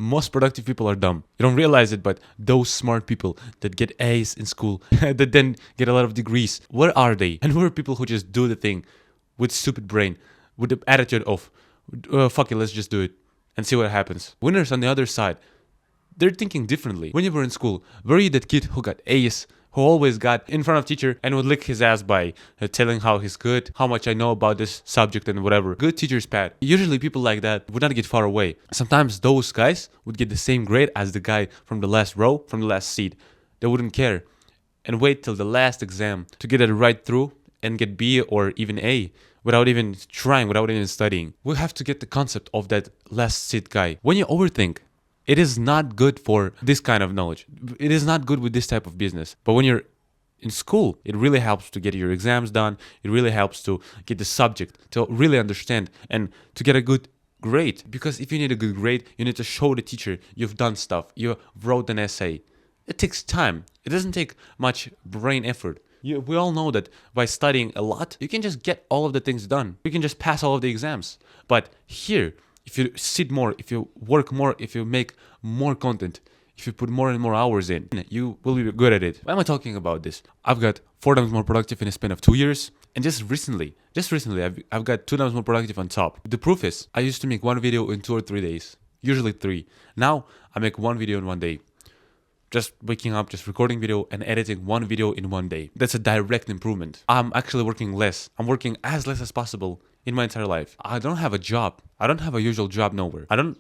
most productive people are dumb. You don't realize it, but those smart people that get A's in school, that then get a lot of degrees, where are they? And where are people who just do the thing with stupid brain, with the attitude of, fuck it, let's just do it and see what happens. Winners on the other side, they're thinking differently. When you were in school, were you that kid who got A's, who always got in front of teacher and would lick his ass by telling how he's good, how much I know about this subject and whatever? Good teacher's pet. Usually people like that would not get far away. Sometimes those guys would get the same grade as the guy from the last row, from the last seat. They wouldn't care and wait till the last exam to get it right through and get B or even A without even trying, without even studying. We have to get the concept of that last seat guy. When you overthink, it is not good for this kind of knowledge. It is not good with this type of business. But when you're in school, it really helps to get your exams done. It really helps to get the subject, to really understand and to get a good grade. Because if you need a good grade, you need to show the teacher you've done stuff. You wrote an essay. It takes time. It doesn't take much brain effort. We all know that by studying a lot, you can just get all of the things done. You can just pass all of the exams. But here, if you sit more, if you work more, if you make more content, if you put more and more hours in, you will be good at it. Why am I talking about this? I've got 4 times more productive in a span of 2 years. And just recently, I've got 2 times more productive on top. The proof is, I used to make 1 video in 2 or 3 days, usually 3. Now, I make 1 video in 1 day. Just waking up, just recording video and editing 1 video in 1 day. That's a direct improvement. I'm actually working less. I'm working as less as possible in my entire life. I don't have a job. I don't have a usual job nowhere. I don't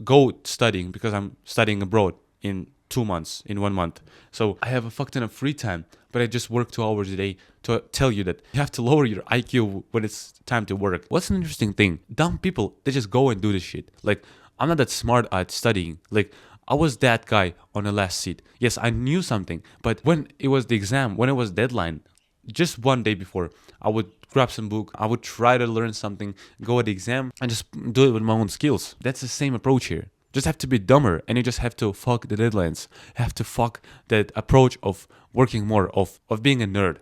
go studying because I'm studying abroad in 2 months, in 1 month. So I have a fuck ton of free time, but I just work 2 hours a day to tell you that you have to lower your IQ when it's time to work. What's an interesting thing? Dumb people, they just go and do this shit. Like, I'm not that smart at studying. Like, I was that guy on the last seat. Yes, I knew something, but when it was the exam, when it was deadline, just 1 day before, I would grab some book, I would try to learn something, go at the exam, and just do it with my own skills. That's the same approach here. Just have to be dumber, and you just have to fuck the deadlines. Have to fuck that approach of working more, of being a nerd.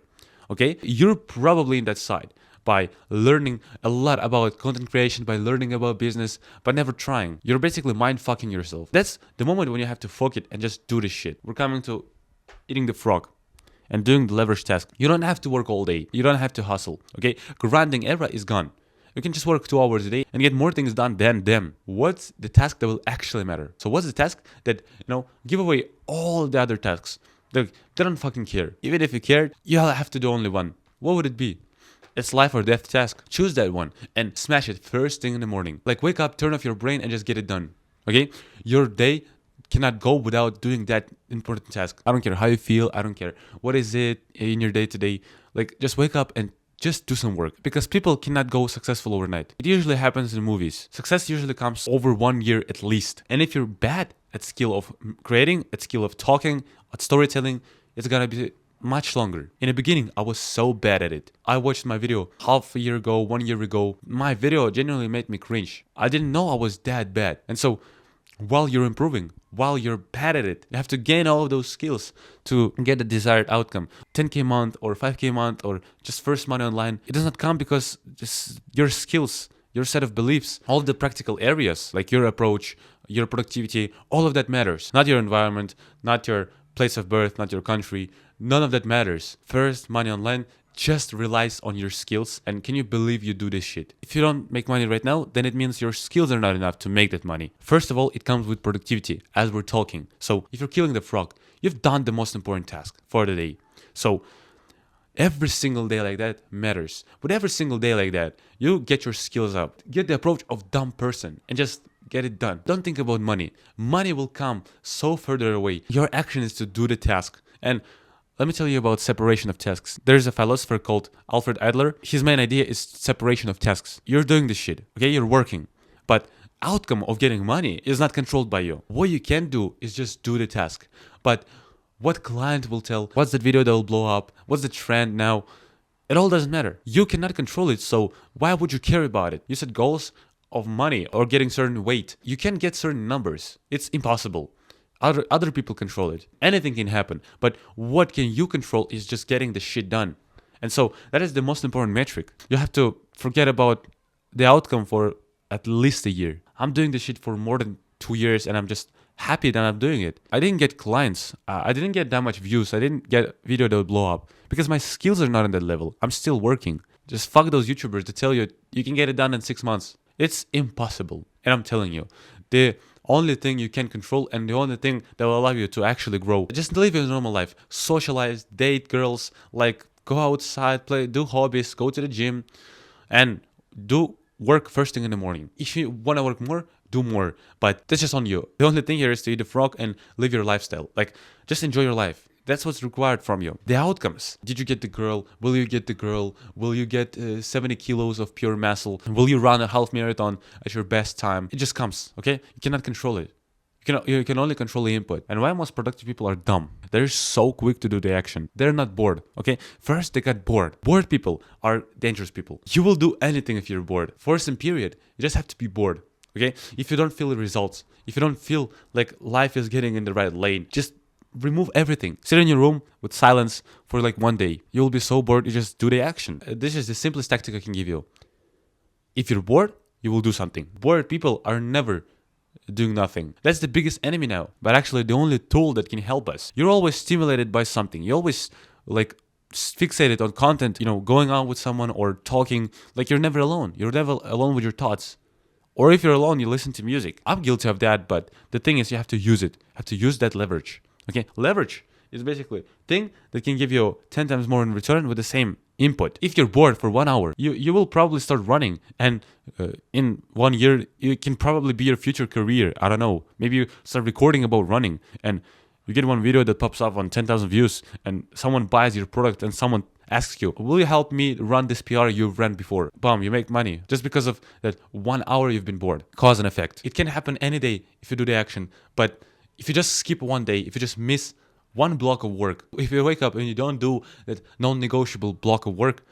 Okay? You're probably in that side by learning a lot about content creation, by learning about business, but never trying. You're basically mind fucking yourself. That's the moment when you have to fuck it and just do this shit. We're coming to eating the frog and doing the leverage task. You don't have to work all day. You don't have to hustle. Okay? Grinding era is gone. You can just work 2 hours a day and get more things done than them. What's the task that will actually matter? So what's the task that, give away all the other tasks? They don't fucking care. Even if you cared, you'll have to do only one. What would it be? It's life or death task. Choose that one and smash it first thing in the morning. Like, wake up, turn off your brain and just get it done. Okay? Your day cannot go without doing that important task. I don't care how you feel. I don't care what is it in your day to day. Like, just wake up and just do some work, because people cannot go successful overnight. It usually happens in movies. Success usually comes over 1 year at least. And if you're bad at skill of creating, at skill of talking, at storytelling, it's gonna be much longer. In the beginning, I was so bad at it. I watched my video half a year ago, 1 year ago. My video genuinely made me cringe. I didn't know I was that bad. And so while you're improving, while you're bad at it, you have to gain all of those skills to get the desired outcome. 10K a month or 5K a month or just first money online. It does not come because just your skills, your set of beliefs, all the practical areas, like your approach, your productivity, all of that matters. Not your environment, not your place of birth, not your country. None of that matters. First money online just relies on your skills, and can you believe you do this shit? If you don't make money right now, then it means your skills are not enough to make that money. First of all, it comes with productivity, as we're talking. So if you're killing the frog, you've done the most important task for the day. So every single day like that matters. But every single day like that, you get your skills up. Get the approach of dumb person and just get it done. Don't think about money. Money will come so further away. Your action is to do the task. And let me tell you about separation of tasks. There's a philosopher called Alfred Adler. His main idea is separation of tasks. You're doing this shit, okay? You're working. But outcome of getting money is not controlled by you. What you can do is just do the task. But what client will tell, what's that video that will blow up, what's the trend now, it all doesn't matter. You cannot control it, so why would you care about it? You set goals of money or getting certain weight. You can't get certain numbers. It's impossible. Other people control it. Anything can happen. But what can you control is just getting the shit done. And so that is the most important metric. You have to forget about the outcome for at least a year. I'm doing this shit for more than 2 years and I'm just happy that I'm doing it. I didn't get clients. I didn't get that much views. I didn't get video that would blow up because my skills are not on that level. I'm still working. Just fuck those YouTubers that tell you you can get it done in 6 months. It's impossible. And I'm telling you, the only thing you can control and the only thing that will allow you to actually grow, just live your normal life. Socialize, date girls, like go outside, play, do hobbies, go to the gym, and do work first thing in the morning. If you want to work more, do more. But that's just on you. The only thing here is to eat a frog and live your lifestyle. Like, just enjoy your life. That's what's required from you. The outcomes. Did you get the girl? Will you get the girl? Will you get 70 kilos of pure muscle? Will you run a half marathon at your best time? It just comes, okay? You cannot control it. You can only control the input. And why most productive people are dumb? They're so quick to do the action. They're not bored, okay? First, they got bored. Bored people are dangerous people. You will do anything if you're bored. For some period, you just have to be bored, okay? If you don't feel the results, if you don't feel like life is getting in the right lane, just remove everything. Sit in your room with silence for like 1 day. You'll be so bored, you just do the action. This is the simplest tactic I can give you. If you're bored, you will do something. Bored people are never doing nothing. That's the biggest enemy now, but actually the only tool that can help us. You're always stimulated by something. You always like fixated on content, going out with someone or talking. Like you're never alone. You're never alone with your thoughts. Or if you're alone, you listen to music. I'm guilty of that, but the thing is you have to use it. You have to use that leverage. Okay, leverage is basically a thing that can give you 10 times more in return with the same input. If you're bored for 1 hour, you will probably start running, and in 1 year, it can probably be your future career. I don't know. Maybe you start recording about running, and you get one video that pops up on 10,000 views, and someone buys your product, and someone asks you, will you help me run this PR you've ran before? Boom, you make money just because of that 1 hour you've been bored. Cause and effect. It can happen any day if you do the action, but if you just skip 1 day, if you just miss one block of work, if you wake up and you don't do that non-negotiable block of work,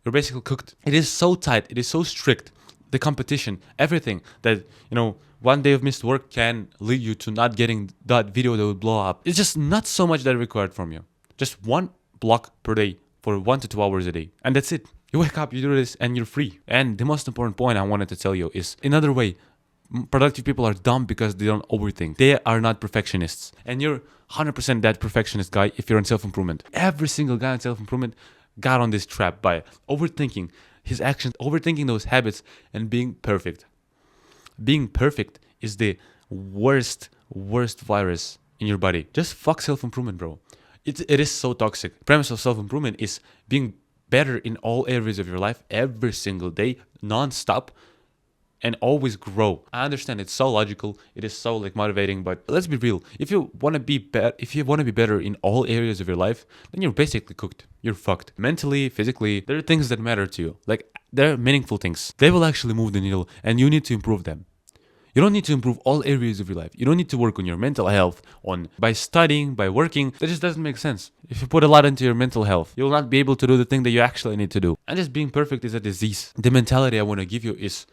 you're basically cooked. It is so tight, it is so strict, the competition, everything, that 1 day of missed work can lead you to not getting that video that will blow up. It's just not so much that required from you. Just one block per day for 1 to 2 hours a day, and that's it. You wake up, you do this, and you're free. And the most important point I wanted to tell you is another way. Productive people are dumb because they don't overthink. They are not perfectionists. And you're 100% that perfectionist guy if you're in self-improvement. Every single guy in self-improvement got on this trap by overthinking his actions, overthinking those habits, and being perfect. Being perfect is the worst virus in your body. Just fuck self-improvement, bro. It is so toxic. The premise of self-improvement is being better in all areas of your life every single day, non-stop, and always grow. I understand it's so logical, it is so motivating, but let's be real. If you want to be better in all areas of your life, then you're basically cooked. You're fucked. Mentally, physically, there are things that matter to you. They're meaningful things. They will actually move the needle, and you need to improve them. You don't need to improve all areas of your life. You don't need to work on your mental health by studying, by working. That just doesn't make sense. If you put a lot into your mental health, you'll not be able to do the thing that you actually need to do. And just being perfect is a disease. The mentality I want to give you is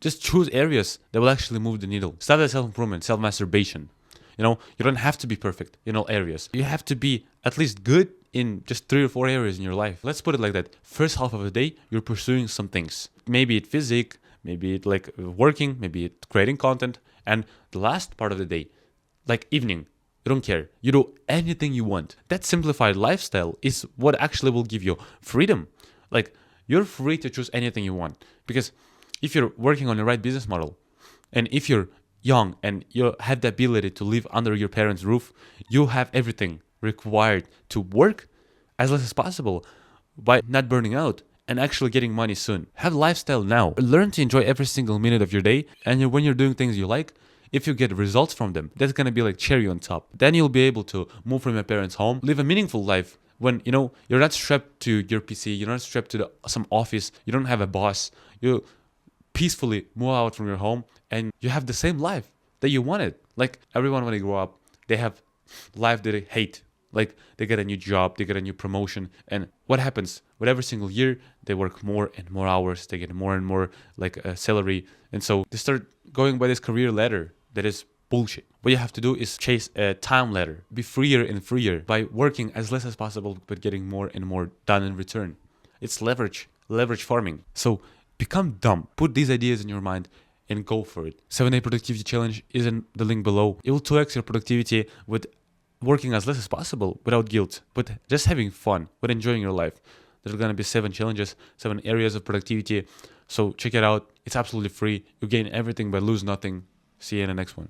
just choose areas that will actually move the needle. Stop that self-improvement, self-masturbation. You don't have to be perfect in all areas. You have to be at least good in just 3 or 4 areas in your life. Let's put it like that. First half of the day, you're pursuing some things. Maybe it's physique, maybe it's working, maybe it's creating content. And the last part of the day, evening, you don't care. You do anything you want. That simplified lifestyle is what actually will give you freedom. You're free to choose anything you want. Because if you're working on the right business model, and if you're young and you have the ability to live under your parents' roof, you have everything required to work as less as possible by not burning out and actually getting money soon. Have a lifestyle now. Learn to enjoy every single minute of your day, and when you're doing things you like, if you get results from them, that's gonna be like cherry on top. Then you'll be able to move from your parents' home, live a meaningful life when you're not strapped to your PC, you're not strapped to some office, you don't have a boss, you peacefully move out from your home, and you have the same life that you wanted. Everyone when they grow up, they have life that they hate. They get a new job, they get a new promotion, and what happens? With every single year, they work more and more hours, they get more and more salary, and so they start going by this career ladder that is bullshit. What you have to do is chase a time ladder, be freer and freer by working as less as possible, but getting more and more done in return. It's leverage farming. So become dumb. Put these ideas in your mind and go for it. 7-day productivity challenge is in the link below. It will 2x your productivity with working as less as possible without guilt, but just having fun, with enjoying your life. There's gonna be 7 challenges, 7 areas of productivity. So check it out. It's absolutely free. You gain everything but lose nothing. See you in the next one.